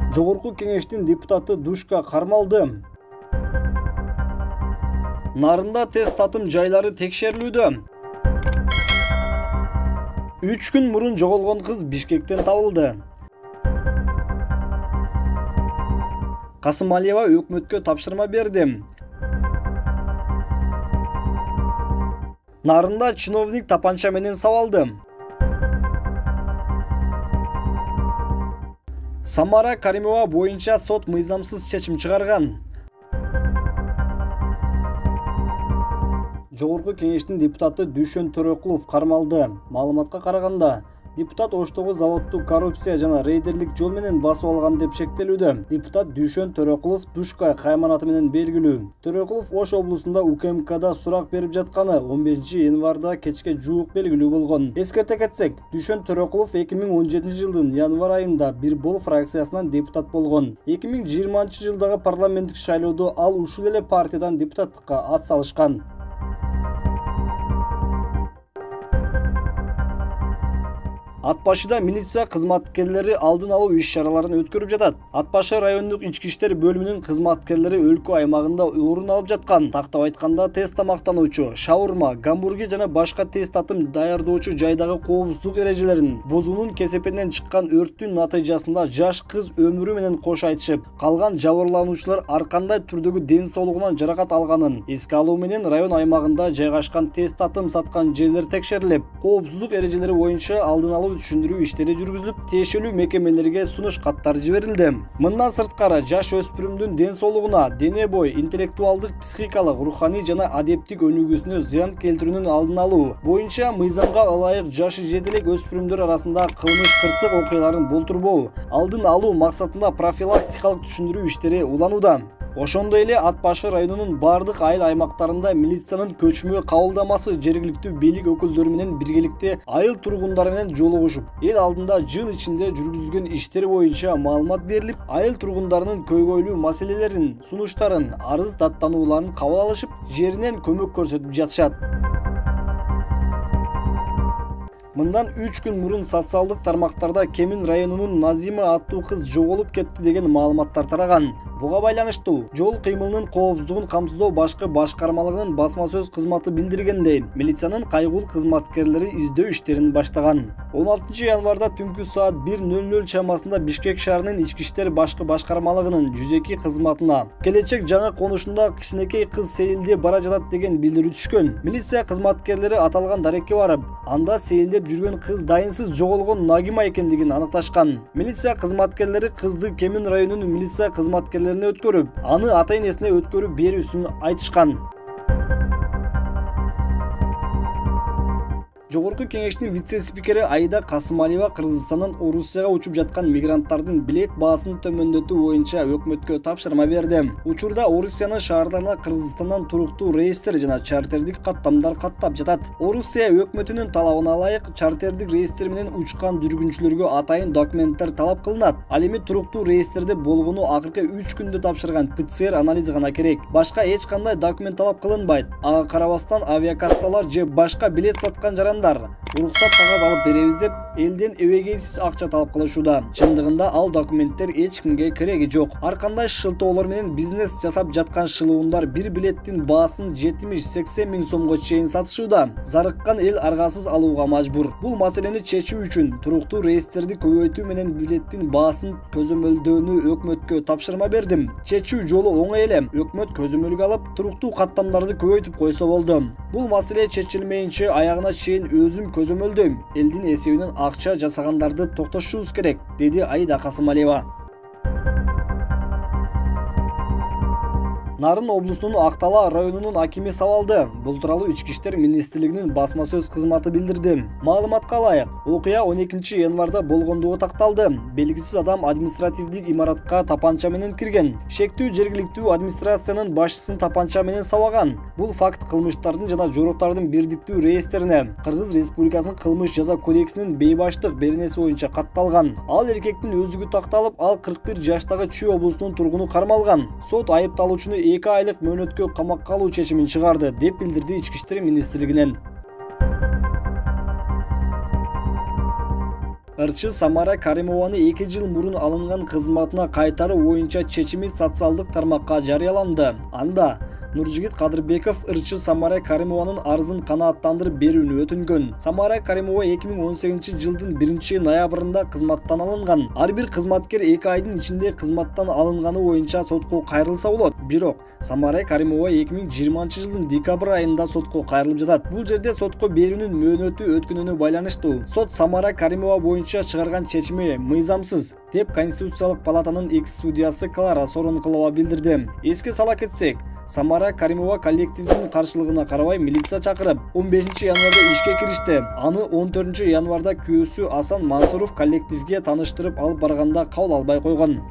Жогорку кеңештин депутаты Душка кармалды. Нарында тест татым жайлары текшерилүүдө. 3 күн мурун жоголгон кыз Бишкектен табылды. Касымалиева өкмөткө тапшырма берди. Нарында чиновник тапанча менен сабалды. Самара Каримова боюнча сот мыйзамсыз чечим чыгарган. Жогорку кеңештин депутаты Дүйшөн Төрөкулов кармалды. Маалыматка караганда, депутат Оштогу заводду коррупция жана рейдерлик жол менен басып алган деп шектелүүдө. Депутат Дүйшөн Төрөкулов Душка кайманаты менен белгилүү. Төрөкулов Ош облусунда УКМКда сурак берип жатканы 15 январда кечке жуук белгилүү болгон. Эскерте кетсек, Дүйшөн Төрөкулов 2017 жылдын январ айында бир бол фракциясынан депутат болгон. 2020 жылдагы парламенттик шайлоодо ал ушул эле партиядан депутаттыкка ат салышкан. Ат башыда милиция кызматкерлери алдын алуу иш-чараларын өткөрүп жатат. Ат башы райондук ички иштер бөлүмүнүн кызматкерлери өлкө аймагында орун алып жаткан. Тактап айтканда, тест тамактануучу, шаурма, гамбургер жана башка тест татым даярдоочу жайдагы коопсуздук эрежелерин бузуунун кесепетинен чыккан өрттүн натыйжасында жаш кыз өмүрү менен кош айтышып, калган жабырлануучулар ар кандай түрдөгү ден соолугунан жаракат алганын эске алуу менен район аймагында жайгашкан тест татым саткан жерлер текшерилип, коопсуздук эрежелери боюнча алдын алуу түшүндүрүү иштери жүргүзүлүп, тиешелүү мекемелерге сунуш каттар жиберилди. Мындан сырткары, жаш өспүрүмдүн ден соолугуна, дене бой, интеллектуалдык, психикалык, руханий жана адептик өнүгүүсүнө зыян келтирүүнүн алдын алуу боюнча мыйзамга ылайык жашы жетелек өспүрүмдөр арасында кылмыш кырсык окуяларын болтурбоо алдын алуу максатында профилактикалык түшүндүрүү иштери уланууда. Ошондой эле Ат башы районунун бардык айыл аймактарында милициянын көчмө кабылдамасы жергиликтүү бийлик өкүлдөрү менен биргеликте айыл тургундары менен жолугушуп, эл алдында жыл ичинде жүргүзүлгөн иштер боюнча маалымат берилип, айыл тургундарынын көйгөйлүү маселелерин, сунуштарын, арыз даттанууларын кабыл алышып, жеринен көмөк көрсөтүп жатышат. Мындан 3 күн мурун социалдык тармактарда Кемин районунун Назима аттуу кыз жоголуп кетти деген маалыматтар тараган. Буга байланыштуу жол кыймылынын коопсуздугун камсыздоо башкы башкармалыгынын басма сөз кызматы билдиргендей, милициянын кайгыл кызматкерлери издөө иштерин баштаган. 16 январда түнкү саат 1:00 чамасында Бишкек шаарынын ички иштер башкы башкармалыгынын 102 кызматына келечек жаңы конушунда кичинекей кыз сейилдеп бара жатат деген билдирүү түшкөн. Милиция кызматкерлери аталган дарекке барып, анда сейилдеп жүргөн кыз дайынсыз жоголгон Нагима экендигин аныкташкан. Милиция кызматкерлери кызды Кемин районунун милиция кызматкерлерине өткөрүп, аны ата-энесине өткөрүп берүүсүн айтышкан. Жогорку кеңештин вице-спикери Аида Касымалиева Кыргызстандан Орусияга учуп жаткан мигранттардын билет баасын төмөндөтүү боюнча өкмөткө тапшырма берди. Учурда Орусиянын шаарларына Кыргызстандан туруктуу рейстер жана чартердик каттамдар каттап жатат. Орусия өкмөтүнүн талабына ылайык чартердик рейстер менен учкан жүргүнчүлөргө атайын документтер талап кылынат. Ал эми туруктуу рейстерде болгону акыркы 3 күндө тапшырган ПЦР анализи гана керек. Башка эч кандай документ талап кылынбайт. Ага карабастан авиакассалар же башка билет саткан жаран уруксат кагаз алып беребиз деп элден эбегейсиз акча талап кылышууда. Чындыгында ал документтер эч кимге кереги жок. Ар кандай шылтоолор менен бизнес жасап жаткан шылуундар бир билеттин баасын 70-80 миң сомго чейин сатышууда. Зарыккан эл аргасыз алууга мажбур. Бул маселени чечүү үчүн туруктуу рейстерди көбөйтүү менен билеттин баасын көзөмөлдөөнү өкмөткө тапшырма бердим. Чечүү жолу оңой эле. Өкмөт көзөмөлгө алып, туруктуу каттамдарды көбөйтүп койсо болду. Бул маселе чечилмейинче аягына чейин өзүм көзөмөлдөйм. Элдин эсебинен акча жасагандарды токтотушубуз керек, деди Аида Касымалиева. Нарын облусунун Актала районунун акими сабалды. Бул тууралуу Ички иштер министрлигинин басма сөз кызматы билдирди. Маалыматка ылайык, окуя 12 январда болгондугу такталды. Белгисиз адам административдик имаратка тапанча менен кирген. Шектүү жергиликтүү администрациянын башчысын тапанча менен сабаган. Бул факт кылмыштардын жана жоруктардын бирдиктүү реестерине Кыргыз Республикасынын кылмыш жаза кодексинин бейбаштык беренеси боюнча катталган. Ал эркектин өздүгү такталып, ал 41 жаштагы Чүй облусунун тургуну кармалган. Сот айыпталуучуну 2 айлык мөөнөткө камакка алуу чечимин чыгарды, деп билдирди Ички иштер министрлигинен. ырчы Самара Каримованы 2 жыл мурун алынган кызматына кайтаруу боюнча чечими социалдык тармакка жарыяланды. Анда Нуржигит Кадырбеков ырчы Самара Каримованын арызын канааттандырып берүүнү өтүнгөн. Самара Каримова 2018-жылдын 1-ноябрында кызматтан алынган. Ар бир кызматкер 2 айдын ичинде кызматтан алынганы боюнча сотко кайрылса болот. Бирок Самара Каримова 2020-жылдын декабрь айында сотко кайрылып жатат. Бул жерде сотко берүүнүн мөөнөтү өткөнүнө байланыштуу. Сот Самара Каримова боюнча чыгарган чечими мыйзамсыз деп Конституциялык палатанын экс-судьясы Клара Соронкулова билдирди. Эске сала кетсек, Самара Каримова коллективдин каршылыгына карабай милиция чакырып, 15-январда ишке киришти. Аны 14-январда күйөөсү Асан Мансуров коллективге таныштырып алып барганда кабыл албай койгон.